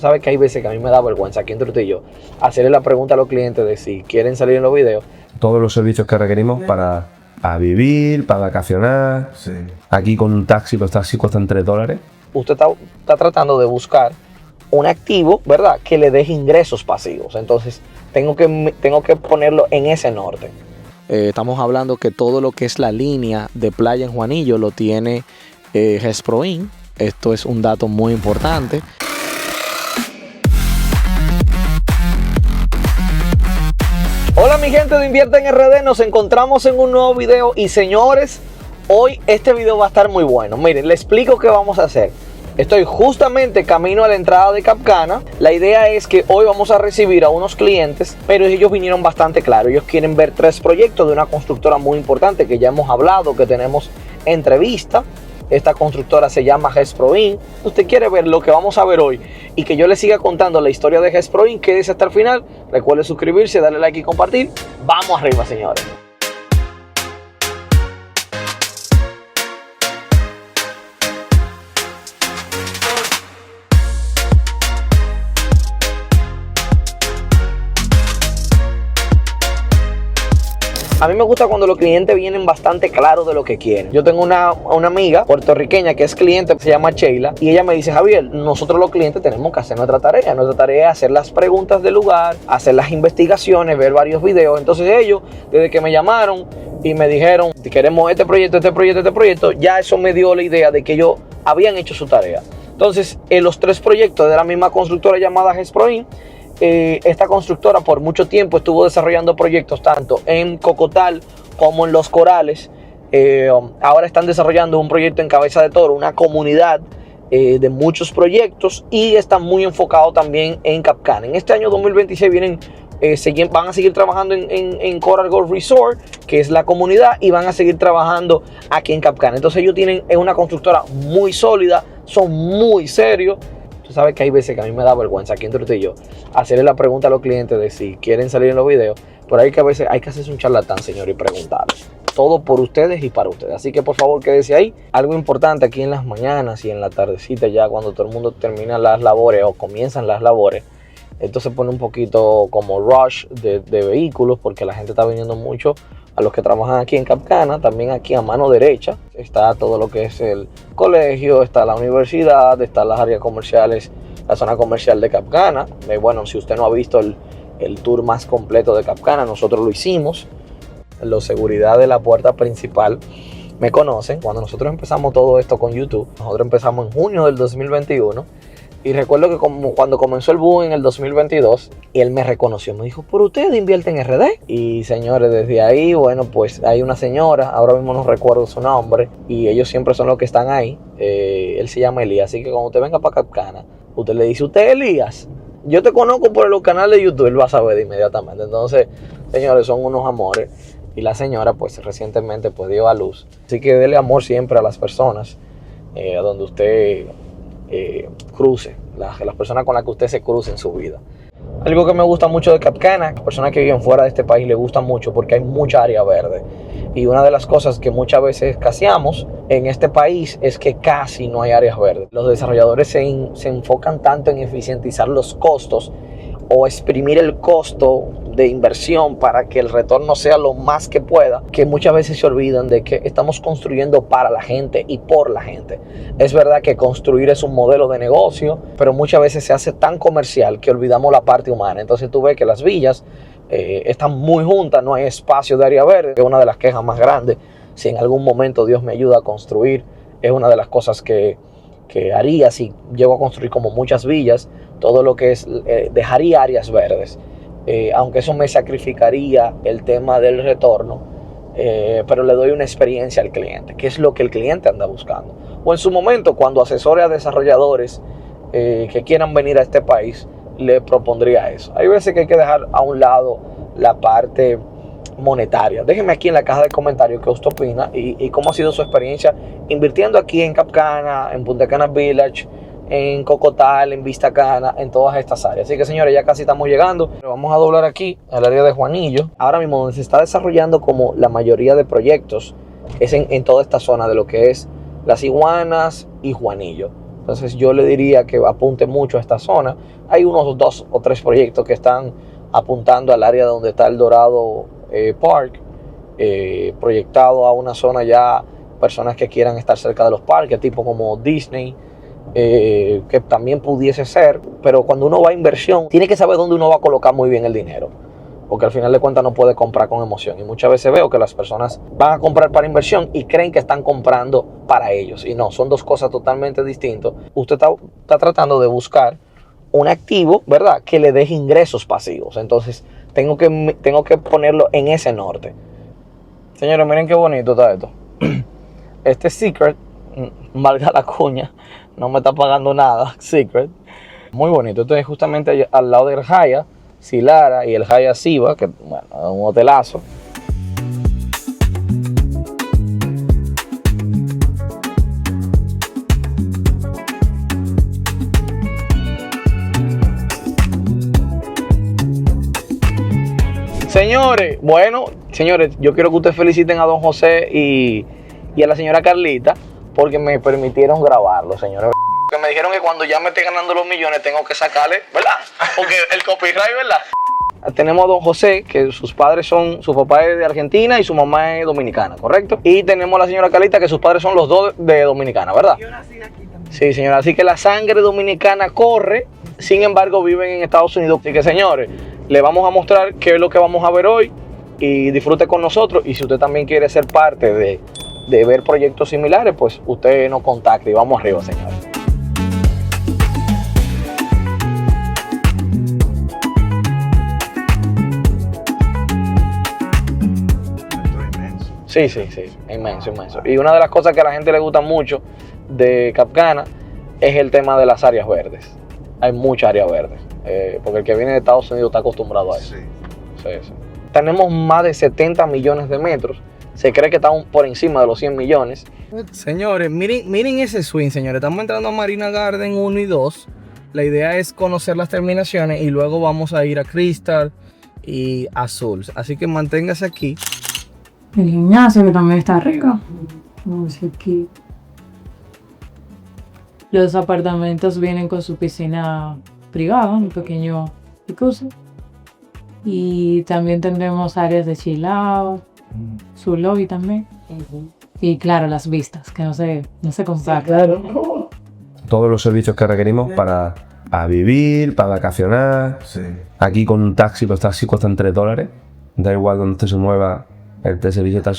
sabes que hay veces que a mí me da vergüenza, aquí entre tú y yo, hacerle la pregunta a los clientes de si quieren salir en los videos. Todos los servicios que requerimos para vivir, para vacacionar. Sí. Aquí con un taxi, los taxis cuestan $3. Usted está tratando de buscar un activo, ¿verdad?, que le deje ingresos pasivos. Entonces, tengo que ponerlo en ese norte. Estamos hablando que todo lo que es la línea de playa en Juanillo lo tiene GESPRO-IN. Esto es un dato muy importante. Hola mi gente de Invierte en RD, nos encontramos en un nuevo video y señores, hoy este video va a estar muy bueno. Miren, les explico qué vamos a hacer. Estoy justamente camino a la entrada de Capcana. La idea es que hoy vamos a recibir a unos clientes, pero ellos vinieron bastante claro. Ellos quieren ver 3 proyectos de una constructora muy importante que ya hemos hablado, que tenemos entrevista. Esta constructora se llama GESPRO-IN. Usted quiere ver lo que vamos a ver hoy y que yo le siga contando la historia de GESPRO-IN, quédese hasta el final. Recuerde suscribirse, darle like y compartir. Vamos arriba, señores. A mí me gusta cuando los clientes vienen bastante claros de lo que quieren. Yo tengo una amiga puertorriqueña que es cliente, se llama Sheila, y ella me dice: Javier, nosotros los clientes tenemos que hacer nuestra tarea. Nuestra tarea es hacer las preguntas del lugar, hacer las investigaciones, ver varios videos. Entonces ellos, desde que me llamaron y me dijeron: queremos este proyecto, ya eso me dio la idea de que ellos habían hecho su tarea. Entonces, los 3 proyectos de la misma constructora llamada GESPRO-IN. Esta constructora por mucho tiempo estuvo desarrollando proyectos tanto en Cocotal como en Los Corales. Ahora están desarrollando un proyecto en Cabeza de Toro, una comunidad de muchos proyectos, y están muy enfocados también en Capcana. En este año 2026 van a seguir trabajando en Coral Golf Resort, que es la comunidad, y van a seguir trabajando aquí en Capcana. Entonces ellos tienen una constructora muy sólida, son muy serios. Tú sabes que hay veces que a mí me da vergüenza, aquí entre tú y yo, hacerle la pregunta a los clientes de si quieren salir en los videos. Pero hay que a veces hay que hacerse un charlatán, señor, y preguntarles. Todo por ustedes y para ustedes. Así que por favor quédese ahí. Algo importante aquí en las mañanas y en la tardecita, ya cuando todo el mundo termina las labores o comienzan las labores, esto se pone un poquito como rush de vehículos, porque la gente está viniendo mucho. A los que trabajan aquí en Capcana, también aquí a mano derecha está todo lo que es el colegio, está la universidad, están las áreas comerciales, la zona comercial de Capcana. Bueno, si usted no ha visto el tour más completo de Capcana, nosotros lo hicimos. Los seguridad de la puerta principal me conocen. Cuando nosotros empezamos todo esto con YouTube, nosotros empezamos en junio del 2021. Y recuerdo que cuando comenzó el boom en el 2022, él me reconoció, me dijo: ¿por usted invierte en RD? Y señores, desde ahí, bueno, pues hay una señora, ahora mismo no recuerdo su nombre, y ellos siempre son los que están ahí. Él se llama Elías, así que cuando usted venga para Capcana, usted le dice: ¿usted Elías? Yo te conozco por el canal de YouTube, él va a saber inmediatamente. Entonces, señores, son unos amores. Y la señora, pues recientemente pues dio a luz. Así que dele amor siempre a las personas, a donde usted cruce, las personas con las que usted se cruce en su vida. Algo que me gusta mucho de Capcana, las personas que viven fuera de este país les gusta mucho porque hay mucha área verde. Y una de las cosas que muchas veces escaseamos en este país es que casi no hay áreas verdes. Los desarrolladores se enfocan tanto en eficientizar los costos o exprimir el costo de inversión para que el retorno sea lo más que pueda, que muchas veces se olvidan de que estamos construyendo para la gente y por la gente. Es verdad que construir es un modelo de negocio, pero muchas veces se hace tan comercial que olvidamos la parte humana. Entonces tú ves que las villas están muy juntas, no hay espacio de área verde. Es una de las quejas más grandes. Si en algún momento Dios me ayuda a construir, es una de las cosas que haría si llego a construir como muchas villas. Todo lo que es, dejaría áreas verdes, aunque eso me sacrificaría el tema del retorno, pero le doy una experiencia al cliente, que es lo que el cliente anda buscando. O en su momento, cuando asesore a desarrolladores que quieran venir a este país, le propondría eso. Hay veces que hay que dejar a un lado la parte monetaria. Déjenme aquí en la caja de comentarios qué usted opina y cómo ha sido su experiencia invirtiendo aquí en Capcana, en Punta Cana Village, en Cocotal, en Vista Cana, en todas estas áreas. Así que señores, ya casi estamos llegando. Vamos a doblar aquí al área de Juanillo. Ahora mismo donde se está desarrollando como la mayoría de proyectos es en toda esta zona de lo que es Las Iguanas y Juanillo. Entonces yo le diría que apunte mucho a esta zona. Hay unos 2 o 3 proyectos que están apuntando al área donde está el Dorado Park, proyectado a una zona ya, personas que quieran estar cerca de los parques, tipo como Disney, que también pudiese ser. Pero cuando uno va a inversión, tiene que saber dónde uno va a colocar muy bien el dinero, porque al final de cuentas no puede comprar con emoción. Y muchas veces veo que las personas van a comprar para inversión y creen que están comprando para ellos. Y no, son dos cosas totalmente distintas. Usted está tratando de buscar un activo, ¿verdad?, que le deje ingresos pasivos. Entonces, tengo que ponerlo en ese norte. Señores, miren qué bonito está esto. Este Secret, valga la cuña, no me está pagando nada, Secret. Muy bonito. Esto es justamente al lado del Hyatt Zilara y el Hyatt Ziva, que bueno, es un hotelazo. Señores, bueno, señores, yo quiero que ustedes feliciten a don José y a la señora Carlita porque me permitieron grabarlo, señores. Que me dijeron que cuando ya me esté ganando los millones tengo que sacarle, ¿verdad? Porque el copyright, ¿verdad? Tenemos a don José, que sus padres son, su papá es de Argentina y su mamá es dominicana, ¿correcto? Y tenemos a la señora Carlita, que sus padres son los dos de Dominicana, ¿verdad? Yo nací aquí también. Sí, señora, así que la sangre dominicana corre, sin embargo viven en Estados Unidos. Así que, señores, le vamos a mostrar qué es lo que vamos a ver hoy y disfrute con nosotros. Y si usted también quiere ser parte de ver proyectos similares, pues usted nos contacte y vamos arriba, señores. Sí, inmenso. Y una de las cosas que a la gente le gusta mucho de Cap Cana es el tema de las áreas verdes. Hay muchas áreas verdes, porque el que viene de Estados Unidos está acostumbrado a eso. Sí. Tenemos más de 70 millones de metros. Se cree que estamos por encima de los 100 millones. Señores, miren ese swing, señores. Estamos entrando a Marina Garden 1 y 2. La idea es conocer las terminaciones y luego vamos a ir a Crystal y Azul. Así que manténgase aquí. El gimnasio, que también está rico. Vamos aquí. Los apartamentos vienen con su piscina privada, un pequeño jacuzzi. Y también tendremos áreas de chill out, su lobby también. Y claro, las vistas, que no se contar. Claro. Todos los servicios que requerimos para vivir, para vacacionar. Sí. Aquí con un taxi, los taxis cuestan $3. Da igual donde usted se mueva. El servicio está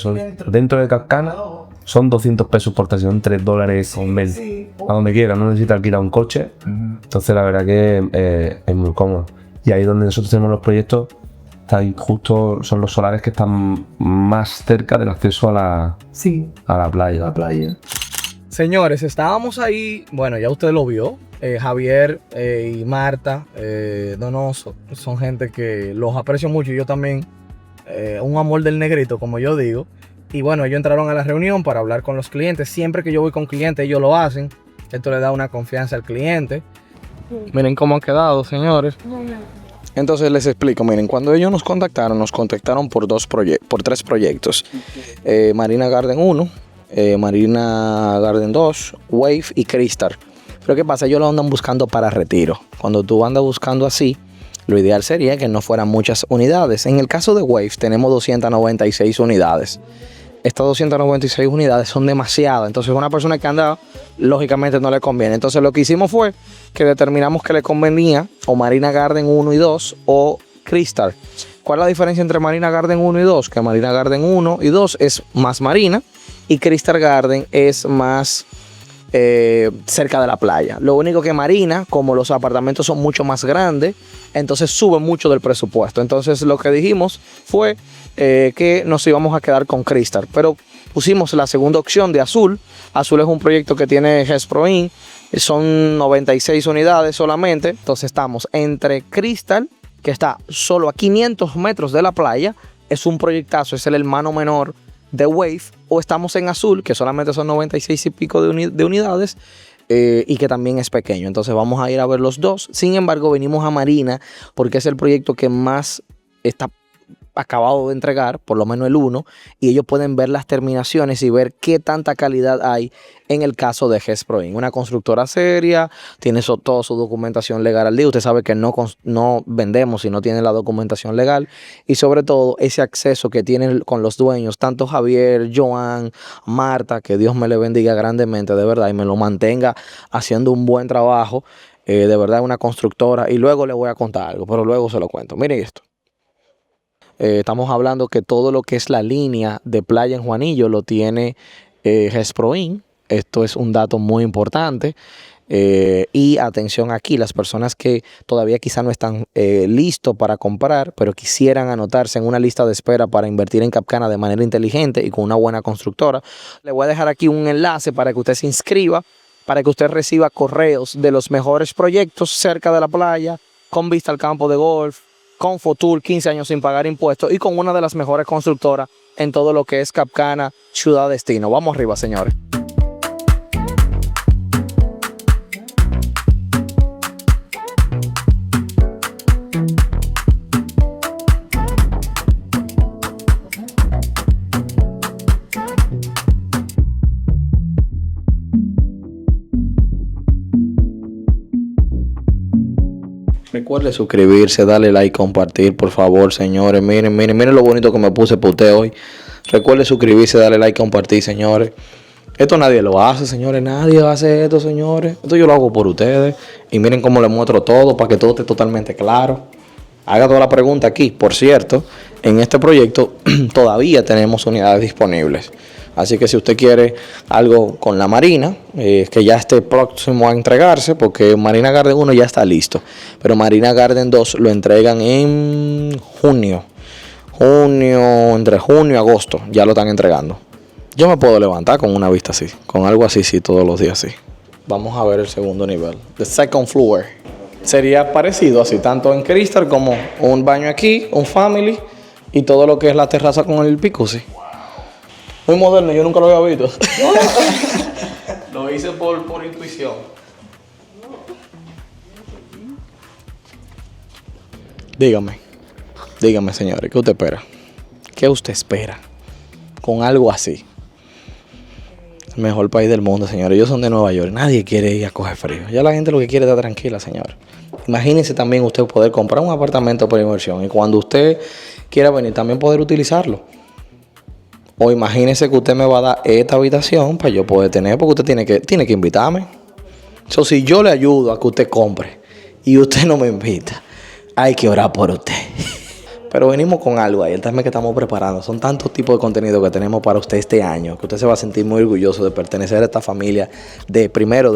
dentro de Cap Cana, son 200 pesos por taxi, son $3 con mes. A donde quiera, no necesita alquilar un coche. Entonces la verdad que es muy cómodo. Y ahí donde nosotros tenemos los proyectos, justo son los solares que están más cerca del acceso a la playa. Señores, estábamos ahí, bueno, ya usted lo vio. Javier y Marta Donoso son gente que los aprecio mucho y yo también. Un amor del negrito, como yo digo. Y bueno, ellos entraron a la reunión para hablar con los clientes. Siempre que yo voy con clientes, ellos lo hacen. Esto le da una confianza al cliente. Miren cómo ha quedado, señores. Entonces les explico, miren, cuando ellos nos contactaron por 3 proyectos. Marina Garden 1, Marina Garden 2, Wave y Crystal. Pero ¿qué pasa? Ellos lo andan buscando para retiro. Cuando tú andas buscando así, lo ideal sería que no fueran muchas unidades. En el caso de Wave tenemos 296 unidades. Estas 296 unidades son demasiadas. Entonces a una persona que anda, lógicamente no le conviene. Entonces lo que hicimos fue que determinamos que le convenía o Marina Garden 1 y 2 o Crystal. ¿Cuál es la diferencia entre Marina Garden 1 y 2? Que Marina Garden 1 y 2 es más marina y Crystal Garden es más cerca de la playa. Lo único que Marina, como los apartamentos son mucho más grandes, entonces sube mucho del presupuesto. Entonces lo que dijimos fue que nos íbamos a quedar con Crystal, pero pusimos la segunda opción de Azul. Azul es un proyecto que tiene Hesproin, son 96 unidades solamente. Entonces estamos entre Crystal, que está solo a 500 metros de la playa, es un proyectazo, es el hermano menor de Wave, o estamos en Azul, que solamente son 96 y pico de unidades, y que también es pequeño. Entonces vamos a ir a ver los dos. Sin embargo, venimos a Marina porque es el proyecto que más está acabado de entregar, por lo menos el uno, y ellos pueden ver las terminaciones y ver qué tanta calidad hay en el caso de GESPROIN. Una constructora seria, tiene toda su documentación legal al día. Usted sabe que no vendemos si no tiene la documentación legal, y sobre todo ese acceso que tienen con los dueños, tanto Javier, Joan, Marta, que Dios me le bendiga grandemente, de verdad, y me lo mantenga haciendo un buen trabajo. De verdad, una constructora. Y luego le voy a contar algo, pero luego se lo cuento. Miren esto. Estamos hablando que todo lo que es la línea de playa en Juanillo lo tiene GESPROIN. Esto es un dato muy importante. Y atención aquí, las personas que todavía quizá no están listos para comprar, pero quisieran anotarse en una lista de espera para invertir en Capcana de manera inteligente y con una buena constructora, le voy a dejar aquí un enlace para que usted se inscriba, para que usted reciba correos de los mejores proyectos cerca de la playa, con vista al campo de golf, con Fotour, 15 años sin pagar impuestos y con una de las mejores constructoras en todo lo que es Capcana, ciudad destino. Vamos arriba, señores. Recuerde suscribirse, darle like, compartir, por favor, señores. Miren lo bonito que me puse para usted hoy. Recuerde suscribirse, darle like, compartir, señores. Esto nadie lo hace, señores. Nadie hace esto, señores. Esto yo lo hago por ustedes. Y miren cómo les muestro todo para que todo esté totalmente claro. Haga toda la pregunta aquí. Por cierto, en este proyecto todavía tenemos unidades disponibles. Así que si usted quiere algo con la Marina, que ya esté próximo a entregarse, porque Marina Garden 1 ya está listo, pero Marina Garden 2 lo entregan en junio, entre junio y agosto, ya lo están entregando. Yo me puedo levantar con una vista así, con algo así, sí, todos los días así. Vamos a ver el segundo nivel, the second floor. Sería parecido así, tanto en Crystal como un baño aquí, un family, y todo lo que es la terraza con el jacuzzi. Muy moderno, yo nunca lo había visto. Lo hice por intuición. Dígame, señores, ¿qué usted espera? ¿Qué usted espera con algo así? El mejor país del mundo, señores. Ellos son de Nueva York. Nadie quiere ir a coger frío. Ya la gente lo que quiere es estar tranquila, señor. Imagínense también usted poder comprar un apartamento por inversión y cuando usted quiera venir también poder utilizarlo. O imagínese que usted me va a dar esta habitación para yo poder tener, porque usted tiene que invitarme. So, si yo le ayudo a que usted compre y usted no me invita, hay que orar por usted. Pero venimos con algo ahí, el tema que estamos preparando. Son tantos tipos de contenido que tenemos para usted este año, que usted se va a sentir muy orgulloso de pertenecer a esta familia de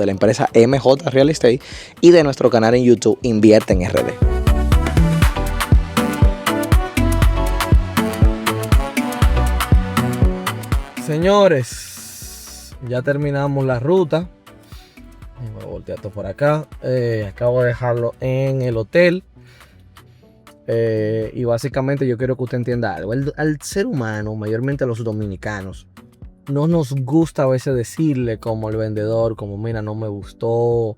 la empresa MJ Real Estate y de nuestro canal en YouTube Invierte en RD. Señores, ya terminamos la ruta. Voy a voltear esto por acá. Acabo de dejarlo en el hotel. Y básicamente yo quiero que usted entienda algo. Al ser humano, mayormente a los dominicanos, no nos gusta a veces decirle como el vendedor, como mira, no me gustó.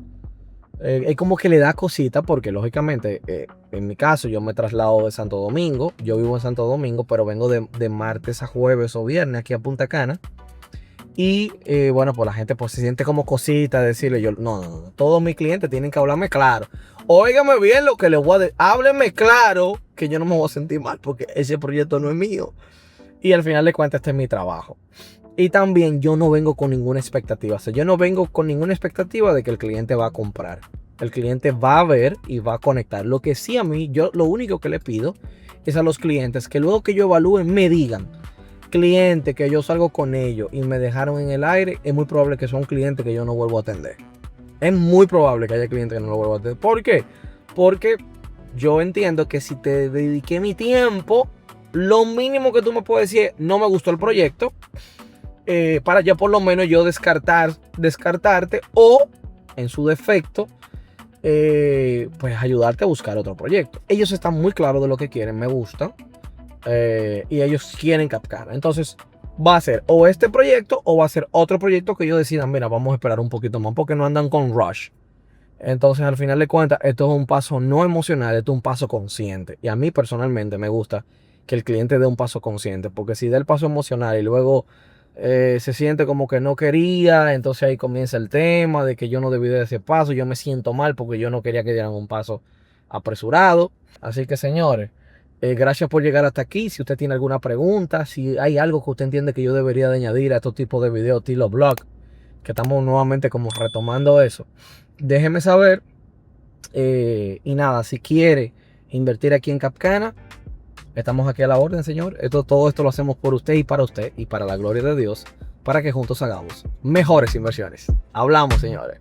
Es como que le da cosita porque lógicamente, en mi caso, yo me traslado de Santo Domingo. Yo vivo en Santo Domingo, pero vengo de martes a jueves o viernes aquí a Punta Cana. Y bueno, pues la gente pues se siente como cosita decirle yo, no, todos mis clientes tienen que hablarme claro. Óigame bien lo que les voy a decir, hábleme claro que yo no me voy a sentir mal porque ese proyecto no es mío. Y al final de cuentas este es mi trabajo. Y también yo no vengo con ninguna expectativa. O sea, yo no vengo con ninguna expectativa de que el cliente va a comprar. El cliente va a ver y va a conectar. Lo que sí a mí, yo lo único que le pido es a los clientes que luego que yo evalúen me digan, cliente que yo salgo con ellos y me dejaron en el aire, es muy probable que sea un cliente que yo no vuelvo a atender. Es muy probable que haya clientes que no lo vuelvo a atender. ¿Por qué? Porque yo entiendo que si te dediqué mi tiempo, lo mínimo que tú me puedes decir es, no me gustó el proyecto, para ya por lo menos yo descartarte o, en su defecto, pues ayudarte a buscar otro proyecto. Ellos están muy claros de lo que quieren, me gusta, y ellos quieren captar. Entonces va a ser o este proyecto o va a ser otro proyecto que ellos decidan, mira, vamos a esperar un poquito más porque no andan con rush. Entonces al final de cuentas esto es un paso no emocional, esto es un paso consciente. Y a mí personalmente me gusta que el cliente dé un paso consciente. Porque si da el paso emocional y luego se siente como que no quería, entonces ahí comienza el tema de que yo no debí de ese paso, yo me siento mal porque yo no quería que dieran un paso apresurado. Así que señores, gracias por llegar hasta aquí. Si usted tiene alguna pregunta, si hay algo que usted entiende que yo debería de añadir a estos tipos de videos estilo blog, que estamos nuevamente como retomando eso, déjeme saber. Y nada, si quiere invertir aquí en Capcana, estamos aquí a la orden, señor. Todo esto lo hacemos por usted y para la gloria de Dios, para que juntos hagamos mejores inversiones. Hablamos, señores.